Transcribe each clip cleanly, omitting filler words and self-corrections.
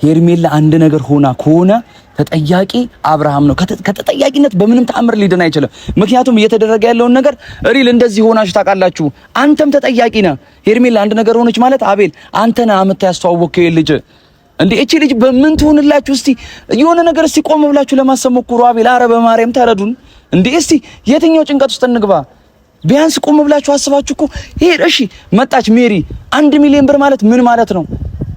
ሄርሜላ አንድ ነገር ሆና ከሆነ ተጠያቂ አብርሃም ነው። ከተጠያቂነት በምንም ተአምር ሊድን አይችልም። ምክንያቱም እየተደረገ ያለውን ነገር ሪል እንደዚህ ሆናችሁ ታውቃላችሁ። አንተም ተጠያቂ ነህ። ሄርሜላ አንድ ነገር ሆነች ማለት አቤል አንተ ነህ አመታ ያስተዋወቅከው ልጅ እንዴ። እቺ ልጅ በምን ትሆንላችሁ? እስቲ የሆነ ነገር እስቲ ቆም ብላችሁ ለማሰብ ሞክሩ። አቤል አረ በማርያም ተረዱን እንዴ። እስቲ የትኛው ጭንቀት ውስጥ እንግባ? ቢያንስ ቆም ብላችሁ አስባችሁ እኮ እሺ መጣች ሜሪ 1 ሚሊዮን ብር ማለት ምን ማለት ነው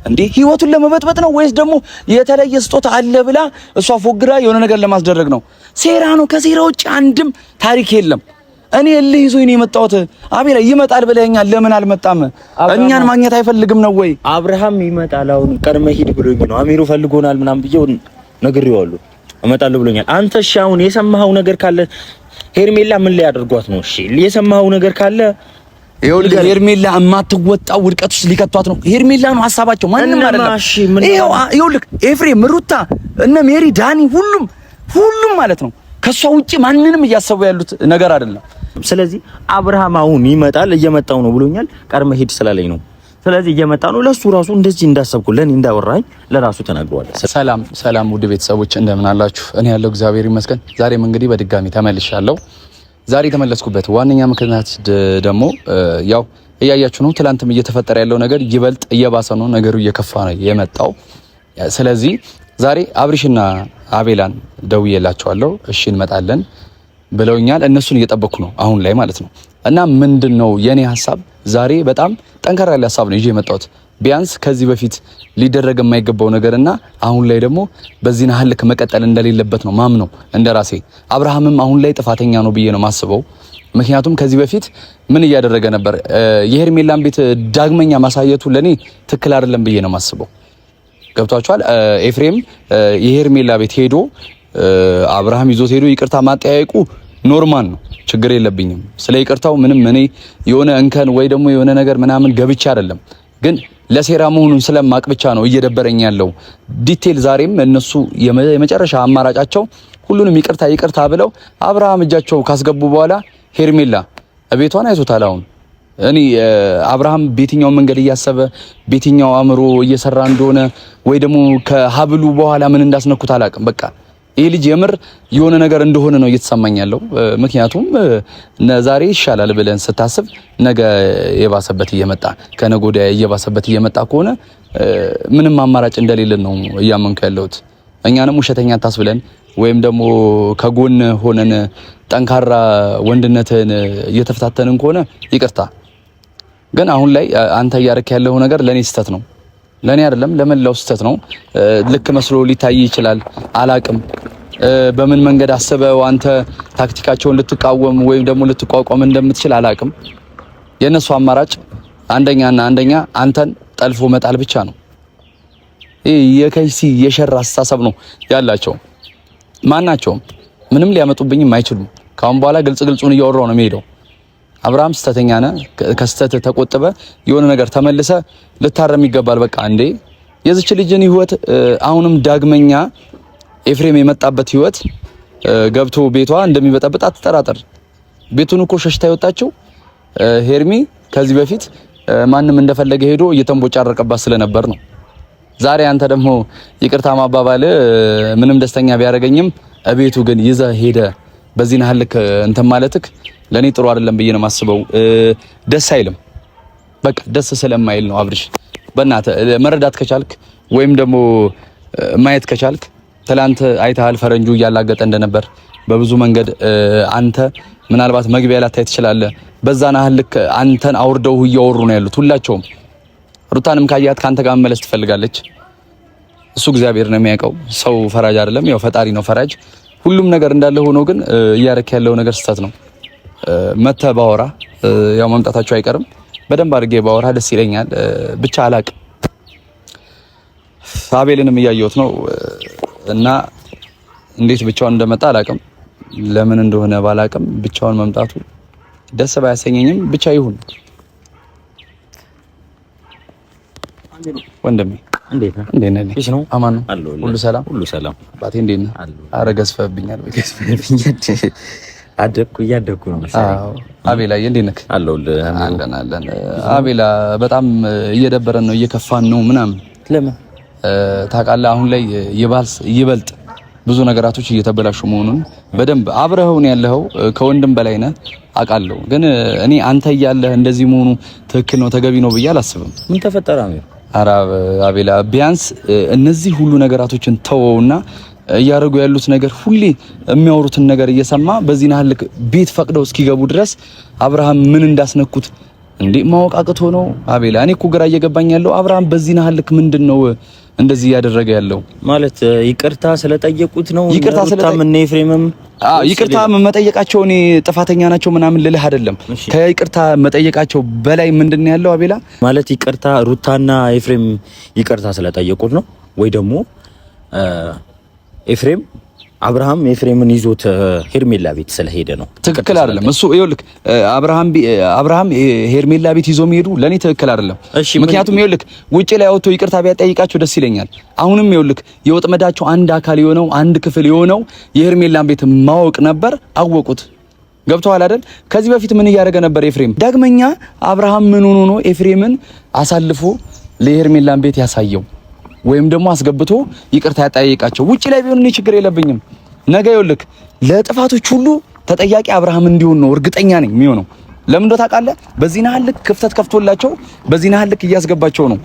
እንዴ? ህይወቱን ለመበጥበጥ ነው ወይስ ደግሞ የተለየ ስጦታ አለ ብላ እሷ ፎግራ የሆነ ነገር ለማስደረግ ነው? ሴራ ነው። ከሴራ ውጭ አንድም ታሪክ የለም። እኔ እልህ ይዞኝ ነው የመጣሁት። አቤላ ይመጣል ብለኸኛል፣ ለምን አልመጣም? እኛን ማግኘት አይፈልግም ነው ወይ? አብርሃም ይመጣል፣ አሁን ቀድመህ ሂድ ብሎኝ ነው። አሚሩ ፈልጎናል ምናምን ብዬው ነግሬዋለሁ። እመጣለሁ ብሎኛል። አንተ እሺ አሁን የሰማኸው ነገር ካለ ሄርሜላ ምን ላይ አድርጓት ነው? እሺ የሰማኸው ነገር ካለ ይኸውልህ ሄርሜላ የማትወጣው ውድቀት ውስጥ ሊከቷት ነው። ሄርሜላ ነው ሐሳባቸው፣ ማንንም አይደለም። ይኸውልህ ኤፍሬም፣ ሩታ፣ እነ ሜሪ፣ ዳኒ ሁሉም ማለት ነው ከሷ ውጪ ማንንም እያሰቡ ያሉት ነገር አይደለም። ስለዚህ አብርሃም አሁን ይመጣል፣ እየመጣው ነው ብሎኛል። ቀድመህ ሂድ ስላለኝ ነው። ስለዚህ እየመጣ ነው። ለሱ ራሱ እንደዚህ እንዳሰብኩ ለኔ እንዳወራኝ ለራሱ ተናግሯል። ሰላም ውድ ቤተሰቦች እንደምን አላችሁ? እኔ ያለው እግዚአብሔር ይመስገን። ዛሬም እንግዲህ በድጋሚ ተመልሻለሁ። ዛሬ የተመለስኩበት ዋነኛ ምክንያት ደግሞ ያው እያያችሁ ነው። ትላንትም እየተፈጠረ ያለው ነገር ይበልጥ እየባሰ ነው፣ ነገሩ እየከፋ ነው የመጣው። ስለዚህ ዛሬ አብሪሽና አቤላን ደውዬላቸዋለሁ። እሺ እንመጣለን ብለውኛል። እነሱን እየጠበኩ ነው አሁን ላይ ማለት ነው። እና ምንድነው የኔ ሐሳብ ዛሬ በጣም ጠንካራ ያለ ሐሳብ ነው ይዤ የመጣሁት። ቢያንስ ከዚህ በፊት ሊደረግ የማይገባው ነገርና አሁን ላይ ደግሞ በዚህ ናህል መቀጠል እንደሌለበት ነው ማምነው እንደራሴ። አብርሃምም አሁን ላይ ጥፋተኛ ነው ብዬ ነው ማስበው። ምክንያቱም ከዚህ በፊት ምን እያደረገ ነበር? የሄርሜላን ቤት ዳግመኛ ማሳየቱ ለኔ ትክክል አይደለም ብዬ ነው ማስበው። ገብቷችኋል? ኤፍሬም የሄርሜላ ቤት ሄዶ አብርሃም ይዞት ሄዶ ይቅርታ ማጠያየቁ ኖርማል ነው፣ ችግር የለብኝም። ስለ ይቅርታው ምንም እኔ የሆነ እንከን ወይ ደግሞ የሆነ ነገር ምናምን ገብቻ አይደለም፣ ግን ለሴራ መሆኑን ስለማቅ ብቻ ነው እየደበረኝ ያለው ዲቴል። ዛሬም እነሱ የመጨረሻ አማራጫቸው ሁሉንም ይቅርታ ብለው አብርሃም እጃቸው ካስገቡ በኋላ ሄርሜላ ቤቷን አይቶታል። አሁን እኔ አብርሃም በየትኛው መንገድ እያሰበ በየትኛው አእምሮ እየሰራ እንደሆነ ወይ ደግሞ ከሀብሉ በኋላ ምን እንዳስነኩት አላውቅም። በቃ ይሄ ልጅ የምር የሆነ ነገር እንደሆነ ነው እየተሰማኝ ያለው። ምክንያቱም ዛሬ ይሻላል ብለን ስታስብ ነገ የባሰበት እየመጣ ከነገ ወዲያ እየባሰበት እየመጣ ከሆነ ምንም አማራጭ እንደሌለን ነው እያመንኩ ያለሁት። እኛንም ውሸተኛ ታስብለን ወይም ደግሞ ከጎን ሆነን ጠንካራ ወንድነትን እየተፈታተንን ከሆነ ይቅርታ። ግን አሁን ላይ አንተ እያደረክ ያለው ነገር ለኔ ስህተት ነው። ለኔ አይደለም ለመላው ስህተት ነው። ልክ መስሎ ሊታይ ይችላል፣ አላቅም። በምን መንገድ አስበው አንተ ታክቲካቸውን ልትቃወም ወይም ደግሞ ልትቋቋም እንደምትችል አላቅም። የነሱ አማራጭ አንደኛ አንተን ጠልፎ መጣል ብቻ ነው። ይሄ የከይሲ የሸራ አስተሳሰብ ነው ያላቸው። ማናቸውም ምንም ሊያመጡብኝም አይችሉም። ካሁን በኋላ ግልጹን እያወራው ነው የሚሄደው። አብርሃም ስተተኛ ነህ፣ ከስተት ተቆጥበ የሆነ ነገር ተመልሰ ልታረም ይገባል። በቃ እንዴ የዚች ልጅን ህይወት አሁንም ዳግመኛ ኤፍሬም የመጣበት ህይወት ገብቶ ቤቷ እንደሚበጠብጥ አትጠራጠር። ቤቱን እኮ ሸሽታ የወጣችው ሄርሚ ከዚህ በፊት ማንም እንደፈለገ ሄዶ እየተንቦጫረቀባት ስለነበር ነው። ዛሬ አንተ ደግሞ ይቅርታ ማባባል ምንም ደስተኛ ቢያደርገኝም እቤቱ ግን ይዘህ ሄደ በዚህ ናህል እንትን ማለትክ ለኔ ጥሩ አይደለም ብዬ ነው ማስበው። ደስ አይልም። በቃ ደስ ስለማይል ነው። አብርሽ በእናትህ መረዳት ከቻልክ ወይም ደግሞ ማየት ከቻልክ ትላንት አይተሃል ፈረንጁ እያላገጠ እንደነበር በብዙ መንገድ አንተ ምናልባት መግቢያ ላይ ታይ ትችላለህ። በዛ ናህል አንተን አውርደው እያወሩ ነው ያሉት ሁላቸውም። ሩታንም ካያት ካንተ ጋር መመለስ ትፈልጋለች። እሱ እግዚአብሔር ነው የሚያውቀው። ሰው ፈራጅ አይደለም፣ ያው ፈጣሪ ነው ፈራጅ። ሁሉም ነገር እንዳለ ሆኖ ግን እያረክ ያለው ነገር ስህተት ነው። መተ ባወራ ያው መምጣታቸው አይቀርም። በደንብ አድርጌ ባወራ ደስ ይለኛል። ብቻ አላቅ አቤልንም እያየሁት ነው እና እንዴት ብቻውን እንደመጣ አላቅም። ለምን እንደሆነ ባላቅም ብቻውን መምጣቱ ደስ ባያሰኘኝም ብቻ ይሁን። ወንድሜ እንዴት ነህ? እሺ ነው። አማን ነው? ሁሉ ሰላም አባቴ እንዴት ነህ? ኧረ ገዝፈህብኛል። እያደኩ ነው መሰለኝ። አቤላ እንዴት ነህ? አለን። አቤላ በጣም እየደበረን ነው፣ እየከፋን ነው ምናምን። ለምን? ታውቃለህ አሁን ላይ ይበልጥ ብዙ ነገራቶች እየተበላሹ መሆኑን በደንብ አብረኸው ነው ያለኸው ከወንድም በላይ ነህ አውቃለሁ። ግን እኔ አንተ እያለህ እንደዚህ መሆኑ ትክክል ነው ተገቢ ነው ብዬ አላስብም። ምን ተፈጠረ ነው? ኧረ አቤላ ቢያንስ እነዚህ ሁሉ ነገራቶችን ተወውና እያደረጉ ያሉት ነገር ሁሌ የሚያወሩትን ነገር እየሰማ በዚህ ናህል ቤት ፈቅደው እስኪገቡ ድረስ አብርሃም ምን እንዳስነኩት እንዴ ማወቅ አቅቶ ነው አቤላ። እኔ እኮ ግራ እየገባኝ ያለው አብርሃም በዚህ ናህል ምንድነው እንደዚህ ያደረገ ያለው ማለት ይቅርታ ስለጠየቁት ነው። ይቅርታ ስለታመነ ኤፍሬምም ይቅርታ መጠየቃቸው እኔ ጥፋተኛ ናቸው ምናምን ልልህ አይደለም። ከይቅርታ መጠየቃቸው በላይ ምንድነው ያለው አቤላ ማለት ይቅርታ ሩታና ኤፍሬም ይቅርታ ስለጠየቁት ነው ወይ ደግሞ ኤፍሬም አብርሃም ኤፍሬምን ይዞት ሄርሜላ ቤት ስለሄደ ነው? ትክክል አይደለም እሱ። ይኸውልህ አብርሃም ሄርሜላ ቤት ይዞ መሄዱ ለኔ ትክክል አይደለም። ምክንያቱም ይኸውልህ ውጪ ላይ አውጥቶ ይቅርታ ቢያጠይቃቸው ደስ ይለኛል። አሁንም ይኸውልህ የወጥመዳቸው አንድ አካል የሆነው አንድ ክፍል የሆነው የሄርሜላን ቤት ማወቅ ነበር። አወቁት። ገብቶሃል አይደል? ከዚህ በፊት ምን እያደረገ ነበር ኤፍሬም? ዳግመኛ አብርሃም ምን ሆኖ ነው ኤፍሬምን አሳልፎ ለሄርሜላን ቤት ያሳየው? ወይም ደግሞ አስገብቶ ይቅርታ ያጠያይቃቸው? ውጪ ላይ ቢሆን እኔ ችግር የለብኝም። ነገ ይኸውልህ ለጥፋቶች ሁሉ ተጠያቂ አብርሃም እንዲሆን ነው እርግጠኛ ነኝ የሚሆነው። ለምን እንደው ታውቃለህ? በዚህ ናህል ክፍተት ከፍቶላቸው በዚህ ናህል እያስገባቸው ነው።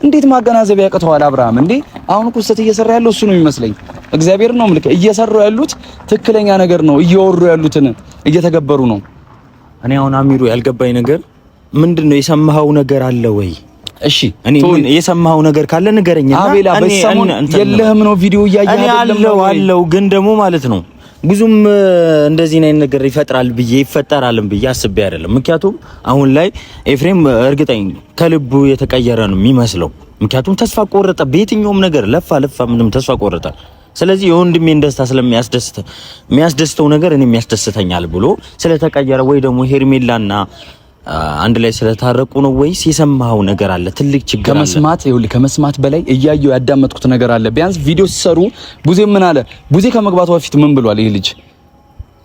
እንዴት ማገናዘብ ያቅተዋል አብርሃም? እንዴ አሁን እኮ ስህተት እየሰራ ያለው እሱ ነው የሚመስለኝ። እግዚአብሔር ነው ምልክ እየሰሩ ያሉት ትክክለኛ ነገር ነው። እየወሩ ያሉትን እየተገበሩ ነው። እኔ አሁን አሚሩ ያልገባኝ ነገር ምንድነው? የሰማኸው ነገር አለ ወይ? እሺ እኔ የሰማኸው ነገር ካለ ንገረኝና አቤላ በሰሞን የለህም ነው ቪዲዮ እያየህ አይደለም አለው። ግን ደግሞ ማለት ነው ብዙም እንደዚህ አይነት ነገር ይፈጠራልም ብዬ አስቤ አይደለም። ምክንያቱም አሁን ላይ ኤፍሬም እርግጠኛ ከልቡ የተቀየረ ነው የሚመስለው። ምክንያቱም ተስፋ ቆረጠ፣ በየትኛውም ነገር ለፋ ምንም ተስፋ ቆረጠ። ስለዚህ የወንድሜን ደስታ የሚያስደስተው ነገር እኔ የሚያስደስተኛል ብሎ ስለተቀየረ ወይ ደግሞ ሄርሜላና አንድ ላይ ስለታረቁ ነው ወይስ የሰማኸው ነገር አለ? ትልቅ ችግር አለ። ከመስማት በላይ እያየሁ ያዳመጥኩት ነገር አለ። ቢያንስ ቪዲዮ ሲሰሩ ቡዜ ምን አለ? ቡዜ ከመግባቱ በፊት ምን ብሏል? ይሄ ልጅ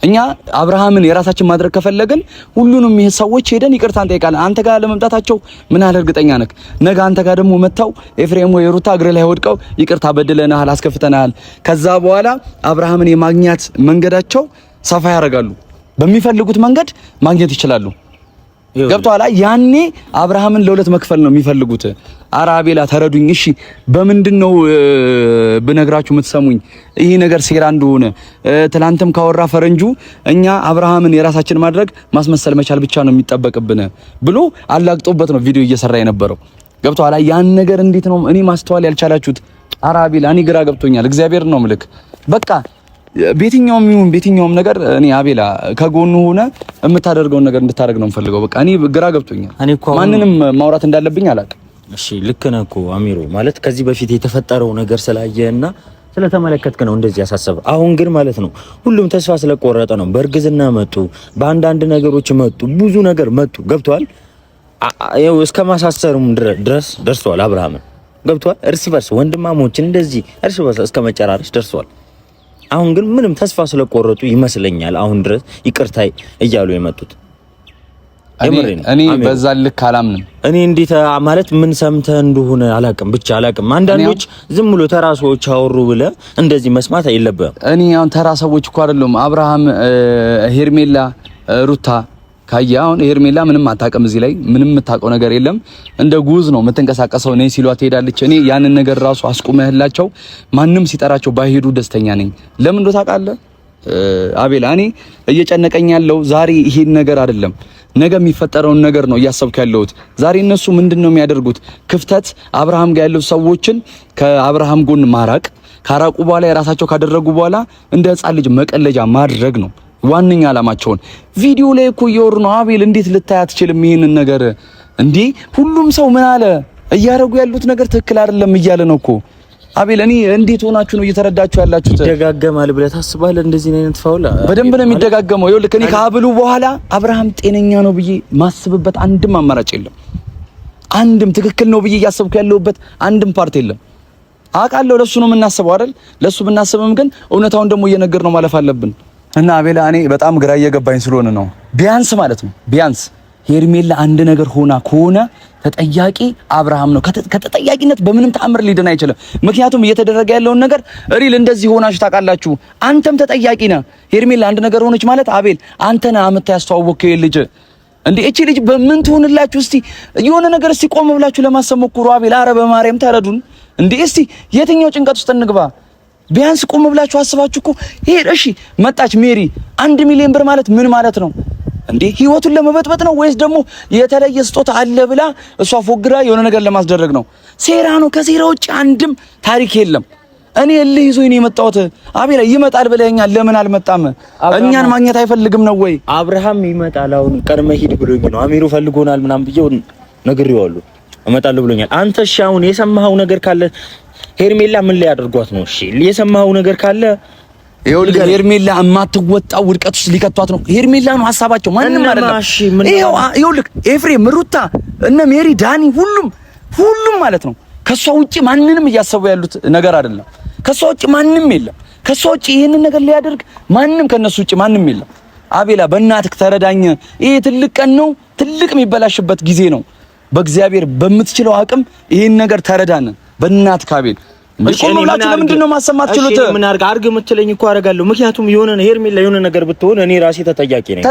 እኛ አብርሃምን የራሳችን ማድረግ ከፈለግን ሁሉንም ይሄ ሰዎች ሄደን ይቅርታ እንጠይቃለን። አንተ ጋር ለመምጣታቸው ምን አለ እርግጠኛ ነህ? ነገ አንተ ጋር ደግሞ መጣው ኤፍሬም ወይ ሩታ እግር ላይ ወድቀው ይቅርታ በድለናል፣ አስከፍተናል። ከዛ በኋላ አብርሃምን የማግኘት መንገዳቸው ሰፋ ያደርጋሉ። በሚፈልጉት መንገድ ማግኘት ይችላሉ። ገብቷል? ያኔ አብርሃምን ለሁለት መክፈል ነው የሚፈልጉት። ኧረ አቤላ ተረዱኝ እሺ። በምንድነው ብነግራችሁ የምትሰሙኝ? ይሄ ነገር ሴራ እንደሆነ ትላንትም ካወራ ፈረንጁ እኛ አብርሃምን የራሳችን ማድረግ ማስመሰል መቻል ብቻ ነው የሚጠበቅብን ብሎ አላግጦበት ነው ቪዲዮ እየሰራ የነበረው። ገብቷል? ያን ነገር እንዴት ነው እኔ ማስተዋል ያልቻላችሁት? ኧረ አቤላ እኔ ግራ ገብቶኛል። እግዚአብሔር ነው ምልክ በቃ ቤትኛውም ነገር እኔ አቤላ ከጎኑ ሆነ የምታደርገውን ነገር እንድታደርግ ነው የምፈልገው። በቃ እኔ ግራ ገብቶኛል። ማንንም ማውራት እንዳለብኝ አላውቅም። እሺ ልክ ነህ እኮ አሚሮ። ማለት ከዚህ በፊት የተፈጠረው ነገር ስላየህና ስለተመለከትክ ነው እንደዚህ ያሳሰበ። አሁን ግን ማለት ነው ሁሉም ተስፋ ስለቆረጠ ነው። በእርግዝና መጡ፣ በአንዳንድ ነገሮች መጡ፣ ብዙ ነገር መጡ። ገብቷል? ያው እስከ ማሳሰሩም ድረስ ደርሰዋል። አብርሃምን ገብቷል? እርስ በርስ ወንድማሞች እንደዚህ እርስ በርስ እስከ መጨራረስ ደርሰዋል። አሁን ግን ምንም ተስፋ ስለቆረጡ ይመስለኛል አሁን ድረስ ይቅርታ እያሉ የመጡት። እኔ በዛ ልክ አላምንም። እኔ እንዴት ማለት ምን ሰምተህ እንደሆነ አላውቅም። አንዳንዶች ዝም ብሎ ተራ ሰዎች አወሩ ብለህ እንደዚህ መስማት አይለበም። እኔ አሁን ተራ ሰዎች እኮ አይደለም። አብርሃም፣ ሄርሜላ፣ ሩታ ካያ አሁን ሄርሜላ ምንም አታውቅም። እዚህ ላይ ምንም የምታውቀው ነገር የለም። እንደ ጉዝ ነው የምትንቀሳቀሰው። እኔ ሲሏት ትሄዳለች። እኔ ያንን ነገር ራሱ አስቁመህላቸው ማንም ሲጠራቸው ባይሄዱ ደስተኛ ነኝ። ለምን እንደው ታውቃለህ አቤላ፣ እኔ እየጨነቀኝ ያለው ዛሬ ይሄን ነገር አይደለም፣ ነገ የሚፈጠረውን ነገር ነው እያሰብኩ ያለሁት። ዛሬ እነሱ ምንድነው የሚያደርጉት? ክፍተት አብርሃም ጋር ያለው ሰዎችን ከአብርሃም ጎን ማራቅ፣ ካራቁ በኋላ የራሳቸው ካደረጉ በኋላ እንደ ሕፃን ልጅ መቀለጃ ማድረግ ነው ዋነኛ ዓላማቸውን። ቪዲዮ ላይ እኮ እየወሩ ነው። አቤል እንዴት ልታይ አትችልም ይሄንን ነገር? እንዴ ሁሉም ሰው ምን አለ? እያደረጉ ያሉት ነገር ትክክል አይደለም እያለ ነው እኮ አቤል። እኔ እንዴት ሆናችሁ ነው እየተረዳችሁ ያላችሁት? ይደጋገማል ብለህ ታስባለህ? እንደዚህ አይነት ፋውል በደንብ ነው የሚደጋገመው። ይኸውልህ እኔ ከሀብሉ በኋላ አብርሃም ጤነኛ ነው ብዬ ማስብበት አንድም አማራጭ የለም። አንድም ትክክል ነው ብዬ እያሰብኩ ያለሁበት አንድም ፓርት የለም። አውቃለሁ ለሱ ነው የምናስበው አይደል? ለሱ ብናስብም ግን እውነታውን ደግሞ እየነገር ነው ማለፍ አለብን። እና አቤላ እኔ በጣም ግራ እየገባኝ ስለሆነ ነው። ቢያንስ ማለት ነው ቢያንስ ሄርሜላ አንድ ነገር ሆና ከሆነ ተጠያቂ አብርሃም ነው። ከተጠያቂነት በምንም ተአምር ሊድን አይችልም። ምክንያቱም እየተደረገ ያለውን ነገር ሪል እንደዚህ ሆናችሁ ታውቃላችሁ። አንተም ተጠያቂ ነህ። ሄርሜላ አንድ ነገር ሆነች ማለት አቤል አንተ ነህ አመታ ያስተዋወቅከው ልጅ እንዴ። እቺ ልጅ በምን ትሆንላችሁ? እስቲ የሆነ ነገር እስቲ ቆም ብላችሁ ለማሰብ ሞክሩ። አቤል አረ በማርያም ተረዱን እንዴ። እስቲ የትኛው ጭንቀት ውስጥ እንግባ? ቢያንስ ቆም ብላችሁ አስባችሁ እኮ ይሄ እሺ መጣች ሜሪ 1 ሚሊዮን ብር ማለት ምን ማለት ነው እንዴ? ህይወቱን ለመበጥበጥ ነው ወይስ ደግሞ የተለየ ስጦታ አለ ብላ እሷ ፎግራ የሆነ ነገር ለማስደረግ ነው? ሴራ ነው። ከሴራ ውጭ አንድም ታሪክ የለም። እኔ እልህ ይዞኝ ነው የመጣሁት። አቤላ ይመጣል ብለኛል። ለምን አልመጣም? እኛን ማግኘት አይፈልግም ነው ወይ? አብርሃም ይመጣል። አሁን ቀድመህ ሂድ ብሎኝ ነው አሚሩ ፈልጎናል ምናምን ብዬው ነግሬዋለሁ። እመጣለሁ ብሎኛል። አንተ እሺ አሁን የሰማኸው ነገር ካለ ሄርሜላ ምን ላይ አድርጓት ነው? እሺ የሰማኸው ነገር ካለ ይኸውልህ ሄርሜላ የማትወጣው ውድቀት ውስጥ ሊከቷት ነው። ሄርሜላ ነው ሐሳባቸው፣ ማንንም አይደለም። ይኸውልህ ኤፍሬም፣ ሩታ፣ እነ ሜሪ፣ ዳኒ ሁሉም ማለት ነው ከሷ ውጪ ማንንም እያሰቡ ያሉት ነገር አይደለም። ከሷ ውጪ ማንንም የለም። ከሷ ውጪ ይሄንን ነገር ሊያደርግ ማንም ከነሱ ውጪ ማንም የለም። አቤላ በእናትህ ተረዳኝ። ይሄ ትልቅ ቀን ነው፣ ትልቅ የሚበላሽበት ጊዜ ነው። በእግዚአብሔር በምትችለው አቅም ይሄን ነገር ተረዳን። በእናትህ አቤል ቆም ብላችሁ ለምንድን ነው ማሰማት ችሉት? ምን አርግ የምትለኝ እኮ አደርጋለሁ። ምክንያቱም የሆነ ሄርሜላ የሆነ ነገር ብትሆን እኔ ራሴ ተጠያቂ ነኝ።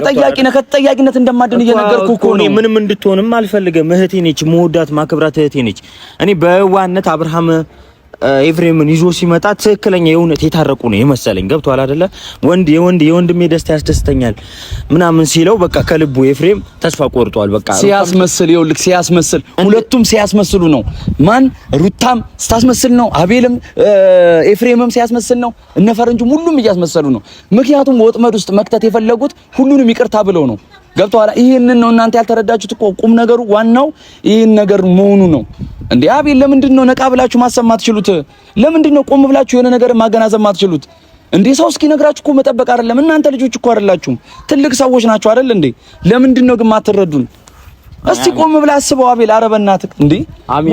ከተጠያቂነት እንደማድን እየነገርኩህ እኮ ነው። እኔ ምንም እንድትሆንም አልፈልግም። እህቴ ነች፣ መወዳት ማክብራት እህቴ ነች። እኔ በዋነት አብርሃም ኤፍሬምን ይዞ ሲመጣ ትክክለኛ የእውነት የታረቁ ነው የመሰለኝ። ገብቷል አይደለ? የወንድሜ ደስታ ያስደስተኛል ምናምን ሲለው በቃ ከልቡ ኤፍሬም ተስፋ ቆርጧል። በቃ ሲያስመስል ይኸውልህ፣ ሁለቱም ሲያስመስሉ ነው። ማን ሩታም ስታስመስል ነው፣ አቤልም ኤፍሬምም ሲያስመስል ነው፣ እነ ፈረንጁም ሁሉም እያስመሰሉ ነው። ምክንያቱም ወጥመድ ውስጥ መክተት የፈለጉት ሁሉንም ይቅርታ ብለው ነው። ገብቷል? ይሄንን ነው እናንተ ያልተረዳችሁት እኮ። ቁም ነገሩ ዋናው ይሄን ነገር መሆኑ ነው። እንዴ አቤል ለምንድን ነው ነቃ ብላችሁ ማሰብ ማትችሉት? ለምንድን ነው ቆም ብላችሁ የሆነ ነገር ማገናዘብ ማትችሉት? እንዴ ሰው እስኪ ነግራችሁ እኮ መጠበቅ አይደለም። እናንተ ልጆች እኮ አይደላችሁም፣ ትልቅ ሰዎች ናችሁ አይደል እንዴ? ለምንድን ነው ግን ማትረዱን? እስቲ ቆም ብላ አስበው አቤል። ኧረ በእናትህ እንዴ!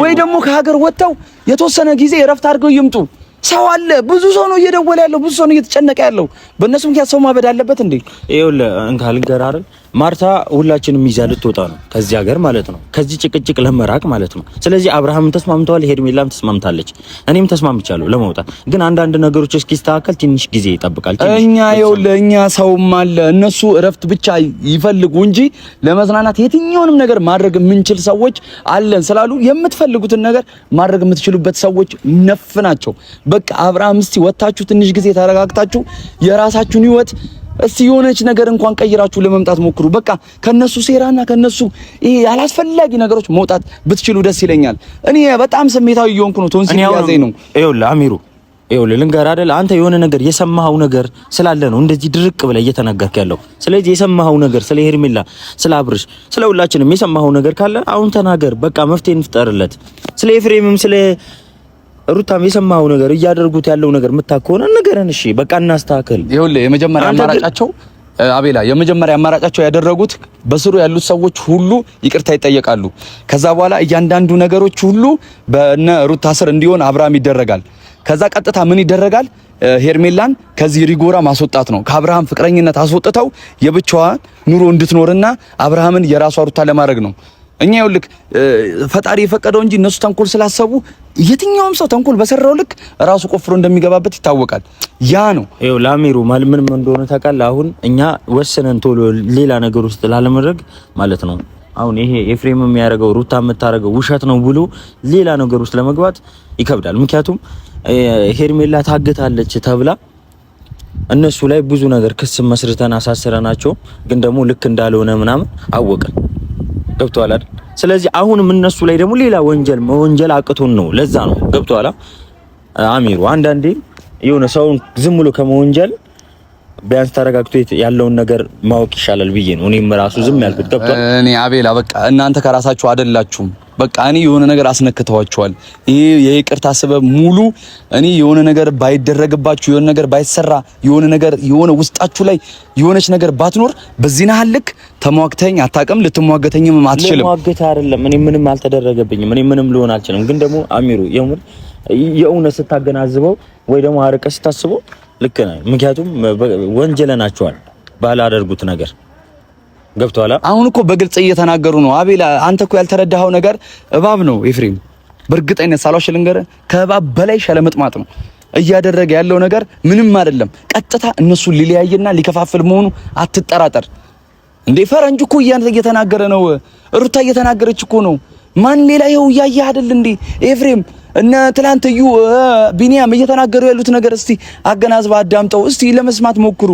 ወይ ደግሞ ከሀገር ወጥተው የተወሰነ ጊዜ እረፍት አድርገው ይምጡ። ሰው አለ፣ ብዙ ሰው ነው እየደወለ ያለው፣ ብዙ ሰው ነው እየተጨነቀ ያለው። በእነሱ ምክንያት ሰው ማበድ አለበት እንዴ? ይኸውልህ እንካልንገር አይደል ማርታ ሁላችንም ይዛ ልትወጣ ነው ከዚህ ሀገር ማለት ነው፣ ከዚህ ጭቅጭቅ ለመራቅ ማለት ነው። ስለዚህ አብርሃምም ተስማምተዋል፣ ሄርሜላም ተስማምታለች፣ እኔም ተስማምቻለሁ ለመውጣት። ግን አንዳንድ ነገሮች እስኪስተካከል ትንሽ ጊዜ ይጠብቃል። እኛ ሰውም አለ፣ እነሱ እረፍት ብቻ ይፈልጉ እንጂ ለመዝናናት የትኛውንም ነገር ማድረግ የምንችል ሰዎች አለን ስላሉ የምትፈልጉትን ነገር ማድረግ የምትችሉበት ሰዎች ነፍ ናቸው። በቃ አብርሃም እስቲ ወጣችሁ ትንሽ ጊዜ ተረጋግታችሁ የራሳችሁን ህይወት እስቲ የሆነች ነገር እንኳን ቀይራችሁ ለመምጣት ሞክሩ። በቃ ከነሱ ሴራና ከነሱ ይሄ ያላስፈላጊ ነገሮች መውጣት ብትችሉ ደስ ይለኛል። እኔ በጣም ስሜታዊ እየሆንኩ ነው። ቶንሲል ያዘኝ ነው። ይኸውልህ አሚሩ፣ ይኸውልህ ልንገርህ አይደል፣ አንተ የሆነ ነገር የሰማኸው ነገር ስላለ ነው እንደዚህ ድርቅ ብለህ እየተናገርክ ያለው። ስለዚህ የሰማኸው ነገር ስለ ሄርሜላ፣ ስለ አብርሽ፣ ስለ ሁላችንም የሰማኸው ነገር ካለ አሁን ተናገር። በቃ መፍትሄ እንፍጠርለት። ስለ ኤፍሬምም ስለ ሩታም የሰማው ነገር እያደረጉት ያለው ነገር የምታከሆነ ነገርን እሺ በቃ እናስተካክል። ይኸውልህ የመጀመሪያ አማራጫቸው ያደረጉት በስሩ ያሉት ሰዎች ሁሉ ይቅርታ ይጠየቃሉ። ከዛ በኋላ እያንዳንዱ ነገሮች ሁሉ በእነ ሩታ ስር እንዲሆን አብርሃም ይደረጋል። ከዛ ቀጥታ ምን ይደረጋል? ሄርሜላን ከዚህ ሪጎራ ማስወጣት ነው። ከአብርሃም ፍቅረኝነት አስወጥተው የብቻዋ ኑሮ እንድትኖርና አብርሃምን የራሷ ሩታ ለማድረግ ነው። እኛ ይኸውልህ ፈጣሪ የፈቀደው እንጂ እነሱ ተንኮል ስላሰቡ የትኛውም ሰው ተንኮል በሰራው ልክ ራሱ ቆፍሮ እንደሚገባበት ይታወቃል። ያ ነው ይኸው ላሚሩ ምን እንደሆነ ታውቃለህ። አሁን እኛ ወሰነን ቶሎ ሌላ ነገር ውስጥ ላለመድረግ ማለት ነው። አሁን ይሄ ኤፍሬም የሚያደርገው ሩታ የምታደርገው ውሸት ነው ብሎ ሌላ ነገር ውስጥ ለመግባት ይከብዳል። ምክንያቱም ሄርሜላ ታግታለች ተብላ እነሱ ላይ ብዙ ነገር ክስ መስርተን አሳስረናቸው፣ ግን ደግሞ ልክ እንዳልሆነ ምናምን አወቅን። ገብቷል አይደል? ስለዚህ አሁንም እነሱ ላይ ደግሞ ሌላ ወንጀል አቅቶን ነው። ለዛ ነው ገብቷል አሚሩ። አንዳንዴ የሆነ ሰውን ዝም ብሎ ከመወንጀል ቢያንስ ተረጋግቶ ያለውን ነገር ማወቅ ይሻላል ብዬ ነው እኔም ራሱ ዝም ያልኩት። ገብቷል። እኔ አቤላ በቃ እናንተ ከራሳችሁ አይደላችሁም። በቃ እኔ የሆነ ነገር አስነክተዋቸዋል። ይሄ የይቅርታ ሰበብ ሙሉ እኔ የሆነ ነገር ባይደረግባችሁ፣ የሆነ ነገር ባይሰራ፣ የሆነ ውስጣችሁ ላይ የሆነች ነገር ባትኖር በዚህ ናህል ልክ ተሟግተኝ አታውቅም። ልትሟገተኝም አትችልም። ለሟገት አይደለም እኔ ምንም አልተደረገብኝም። እኔ ምንም ልሆን አልችልም። ግን ደግሞ አሚሩ የእውነት ስታገናዝበው ወይ ደግሞ አርቀህ ስታስበው ልክ ነህ። ምክንያቱም ወንጀለናቸዋል ባላደርጉት ነገር ገብቷል። አሁን እኮ በግልጽ እየተናገሩ ነው። አቤላ አንተ እኮ ያልተረዳኸው ነገር እባብ ነው ኤፍሬም። በእርግጠኝነት ሳልዋሽ ልንገርህ ከእባብ በላይ ሸለመጥማጥ ነው እያደረገ ያለው ነገር ምንም አይደለም። ቀጥታ እነሱን ሊለያይና ሊከፋፍል መሆኑ አትጠራጠር። እንዴ ፈረንጅ እኮ እየተናገረ ነው። ሩታ እየተናገረች እኮ ነው። ማን ሌላ ይኸው እያየህ አይደል እንዴ ኤፍሬም? እነ ትላንት እዩ ቢኒያም እየተናገሩ ያሉት ነገር እስቲ አገናዝባ አዳምጠው እስቲ ለመስማት ሞክሩ።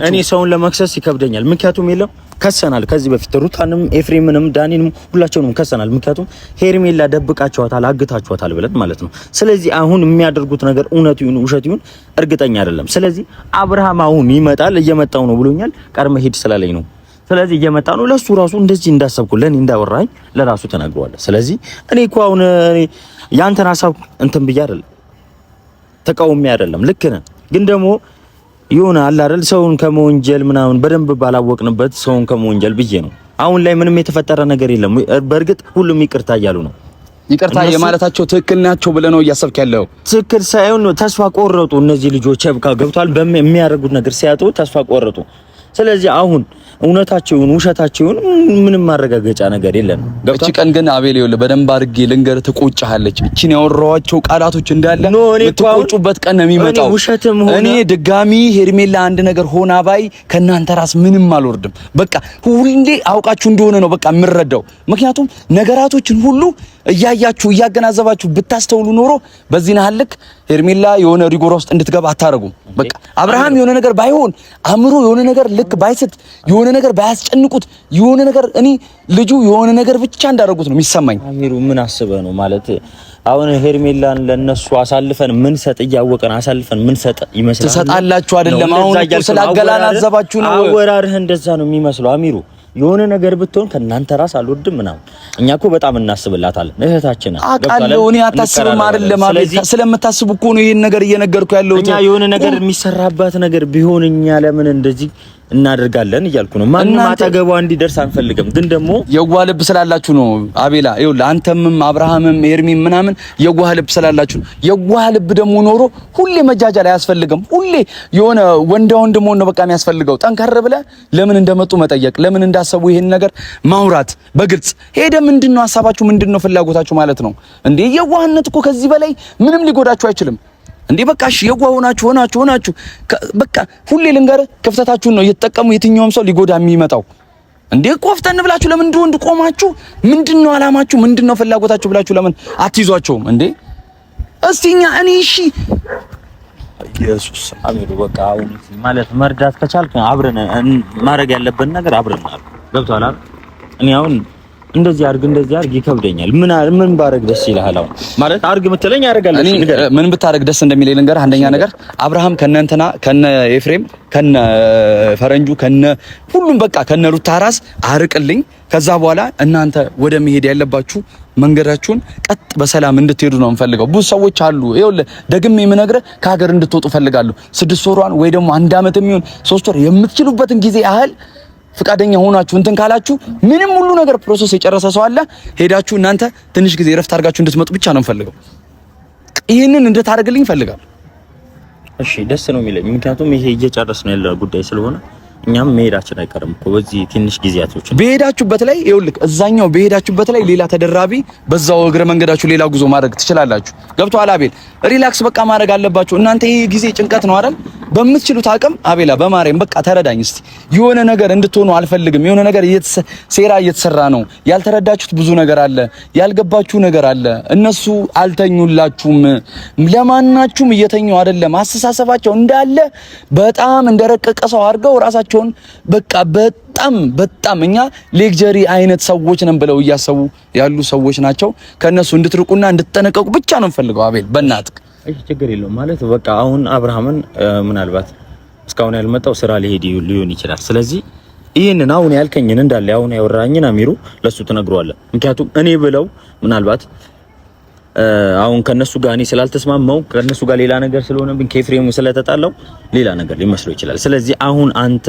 እኔ ሰውን ለመክሰስ ይከብደኛል። ምክንያቱም የለም ከሰናል። ከዚህ በፊት ሩታንም ኤፍሬምንም ዳኒንም ሁላቸውንም ከሰናል። ምክንያቱም ሄርሜላ ደብቃቸዋታል፣ አግታቸዋታል ብለን ማለት ነው። ስለዚህ አሁን የሚያደርጉት ነገር እውነት ይሁን ውሸት ይሁን እርግጠኛ አይደለም። ስለዚህ አብርሃም አሁን ይመጣል፣ እየመጣው ነው ብሎኛል። ቀድመ ሂድ ስላለኝ ነው። ስለዚህ እየመጣ ነው። ለሱ ራሱ እንደዚህ እንዳሰብኩ ለኔ እንዳወራኝ ለራሱ ተናግሯል። ስለዚህ እኔ እኮ አሁን ያንተን ሐሳብ እንትን ብዬ አይደለም ተቃውሜ አይደለም። ልክ ነህ፣ ግን ደግሞ ይሁን አለ አይደል ሰውን ከመወንጀል ምናምን በደንብ ባላወቅንበት ሰውን ከመወንጀል ብዬ ነው። አሁን ላይ ምንም የተፈጠረ ነገር የለም። በእርግጥ ሁሉም ይቅርታ እያሉ ነው። ይቅርታ የማለታቸው ትክክል ናቸው ብለህ ነው እያሰብክ ያለው? ትክክል ሳይሆን ተስፋ ቆረጡ እነዚህ ልጆች። ገብቷል። በሚያደርጉት ነገር ሲያጡ ተስፋ ቆረጡ። ስለዚህ አሁን እውነታቸውን ውሸታቸውን ምንም ማረጋገጫ ነገር የለም። እቺ ቀን ግን አቤል ይኸውልህ በደንብ አድርጌ ልንገርህ ትቆጫለች። እቺን ያወራኋቸው ቃላቶች እንዳለ ትቆጩበት ቀን ነው የሚመጣው። እኔ ድጋሚ ሄርሜላ አንድ ነገር ሆና ባይ ከናንተ ራስ ምንም አልወርድም። በቃ ሁሌ አውቃችሁ እንደሆነ ነው በቃ የምረዳው። ምክንያቱም ነገራቶችን ሁሉ እያያችሁ እያገናዘባችሁ ብታስተውሉ ኖሮ በዚህ ነሐልክ ሄርሜላ የሆነ ሪጎራ ውስጥ እንድትገባ አታረጉም። በቃ አብርሃም የሆነ ነገር ባይሆን አምሮ የሆነ ነገር ልክ ባይስት የሆነ ነገር ባያስጨንቁት የሆነ ነገር እኔ ልጁ የሆነ ነገር ብቻ እንዳደረጉት ነው የሚሰማኝ። አሚሩ ምን አስበህ ነው ማለት አሁን ሄርሜላን ለነሱ አሳልፈን ምን ሰጥ እያወቀን አሳልፈን ምን ሰጥ ይመስላል? ተሰጣላችሁ አይደለም? አሁን ስላገላናዘባችሁ ነው። አወራርህ እንደዛ ነው የሚመስለው አሚሩ። የሆነ ነገር ብትሆን ከናንተ ራስ አልወድም ምናምን። እኛ እኮ በጣም እናስብላታለን እህታችን። አቃለው እኔ አታስብም አይደለም? ስለምታስቡ እኮ ነው ይሄን ነገር እየነገርኩ ያለሁት። እኛ የሆነ ነገር የሚሰራባት ነገር ቢሆን እኛ ለምን እንደዚህ እናደርጋለን እያልኩ ነው። ማንም አጠገቧ እንዲደርስ አንፈልግም። ግን ደግሞ የዋህ ልብ ስላላችሁ ነው አቤላ። ይኸውልህ አንተም አብርሃምም ኤርሚም ምናምን የዋህ ልብ ስላላችሁ ነው። የዋህ ልብ ደግሞ ኖሮ ሁሌ መጃጃል አያስፈልግም። ሁሌ የሆነ ወንድ መሆን ነው በቃ የሚያስፈልገው። ጠንከር ብለህ ለምን እንደመጡ መጠየቅ፣ ለምን እንዳሰቡ ይሄን ነገር ማውራት በግልጽ ሄደ። ምንድነው ሐሳባችሁ? ምንድነው ፍላጎታችሁ ማለት ነው እንዴ? የዋህነት እኮ ከዚህ በላይ ምንም ሊጎዳችሁ አይችልም። እንዴ በቃ እሺ የዋህ ሆናችሁ በቃ ሁሌ ልንገርህ ክፍተታችሁን ነው እየተጠቀሙ የትኛውም ሰው ሊጎዳ የሚመጣው። እንዴ ቆፍተን ብላችሁ ለምን እንደወንድ ቆማችሁ ምንድነው አላማችሁ? ምንድነው ፍላጎታችሁ ብላችሁ ለምን አትይዟቸውም እንዴ? እስቲኛ እኔ እሺ ኢየሱስ አሜን። በቃ አሁን ማለት መርዳት ከቻልክ አብረን ማድረግ ያለብን ነገር አብረን አለ ገብቷል አይደል? እኔ አሁን እንደዚህ አርግ ይከብደኛል። ምን ባረግ ደስ ይልሃል? አሁን ማለት አርግ ምትለኝ ያረጋለሽ ነገር ምን ብታረግ ደስ እንደሚለኝ ነገር አንደኛ ነገር አብርሃም ከነንተና ከነ ኤፍሬም ከነ ፈረንጁ ከነ ሁሉም በቃ ከነ ሩታ ራስ አርቅልኝ። ከዛ በኋላ እናንተ ወደ መሄድ ያለባችሁ መንገዳችሁን ቀጥ በሰላም እንድትሄዱ ነው የምፈልገው። ብዙ ሰዎች አሉ ይኸውልህ ደግሜ የምነግርህ ከሀገር እንድትወጡ ፈልጋለሁ። 6 ወሯን ወይ ደግሞ 1 አመት የሚሆን 3 ወር የምትችሉበትን ጊዜ ያህል ፍቃደኛ ሆናችሁ እንትን ካላችሁ ምንም ሁሉ ነገር ፕሮሰስ የጨረሰ ሰው አለ። ሄዳችሁ እናንተ ትንሽ ጊዜ ረፍት አድርጋችሁ እንድትመጡ ብቻ ነው የምፈልገው። ይሄንን እንድታደርግልኝ ፈልጋለሁ። እሺ ደስ ነው የሚለኝ፣ ምክንያቱም ይሄ እየጨረስን ያለ ጉዳይ ስለሆነ እኛም መሄዳችን አይቀርም እኮ በዚህ ትንሽ ጊዜያቶች። በሄዳችሁበት ላይ ይኸውልህ እዛኛው በሄዳችሁበት ላይ ሌላ ተደራቢ በዛው እግረ መንገዳችሁ ሌላ ጉዞ ማድረግ ትችላላችሁ። ገብቶሃል አቤል? ሪላክስ በቃ ማድረግ አለባችሁ እናንተ። ይሄ ጊዜ ጭንቀት ነው አይደል? በምትችሉት አቅም አቤላ በማርያም በቃ ተረዳኝ እስቲ። የሆነ ነገር እንድትሆኑ አልፈልግም። የሆነ ነገር ሴራ እየተሰራ ነው። ያልተረዳችሁት ብዙ ነገር አለ፣ ያልገባችሁ ነገር አለ። እነሱ አልተኙላችሁም፣ ለማናችሁም እየተኙ አይደለም። አስተሳሰባቸው እንዳለ በጣም እንደረቀቀ ሰው አድርገው ራሳቸውን በቃ በጣም እኛ ሌክጀሪ አይነት ሰዎች ነን ብለው እያሰቡ ያሉ ሰዎች ናቸው። ከነሱ እንድትርቁና እንድትጠነቀቁ ብቻ ነው የምፈልገው አቤል በእናትህ። እሺ ችግር የለውም ማለት በቃ አሁን አብርሃምን ምናልባት እስካሁን ያልመጣው ስራ ሊሆን ይችላል። ስለዚህ ይሄንን አሁን ያልከኝን እንዳለ አሁን ያወራኝን አሚሩ ለሱ ትነግረዋለህ። ምክንያቱም እኔ ብለው ምናልባት አሁን ከነሱ ጋር እኔ ስላልተስማማው ከነሱ ጋር ሌላ ነገር ስለሆነብኝ ከኤፍሬሙ ስለተጣላው ሌላ ነገር ሊመስለው ይችላል። ስለዚህ አሁን አንተ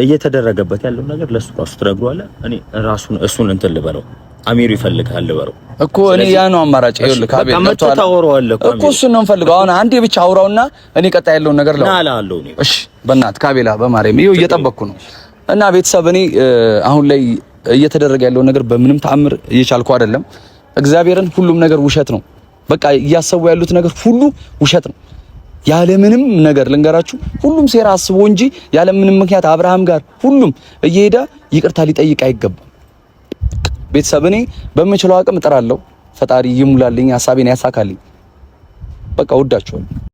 እየተደረገበት ያለው ነገር ለሱ ራሱ ትነግረዋለህ። እኔ ራሱን እሱን እንትን ልበለው አሚሩ ይፈልጋል ልበለው እኮ እኔ ያ ነው አማራጭ። ይኸውልህ ካቤል እኮ እሱን ነው የምፈልገው። አሁን አንዴ ብቻ አውራውና እኔ ቀጣይ ያለውን ነገር ላለው ነው። እሺ በእናትህ ካቤላ በማርያም ይኸው እየጠበቅኩ ነው። እና ቤተሰብ እኔ አሁን ላይ እየተደረገ ያለው ነገር በምንም ተአምር እየቻልኩ አይደለም። እግዚአብሔርን ሁሉም ነገር ውሸት ነው። በቃ እያሰቡ ያሉት ነገር ሁሉ ውሸት ነው። ያለምንም ነገር ልንገራችሁ፣ ሁሉም ሴራ አስቦ እንጂ ያለምንም ምክንያት አብርሃም ጋር ሁሉም እየሄደ ይቅርታ ሊጠይቅ አይገባም። ቤተሰብ እኔ በምችለው አቅም እጥራለሁ። ፈጣሪ ይሙላልኝ፣ ሐሳቤን ያሳካልኝ። በቃ ወዳችኋለሁ።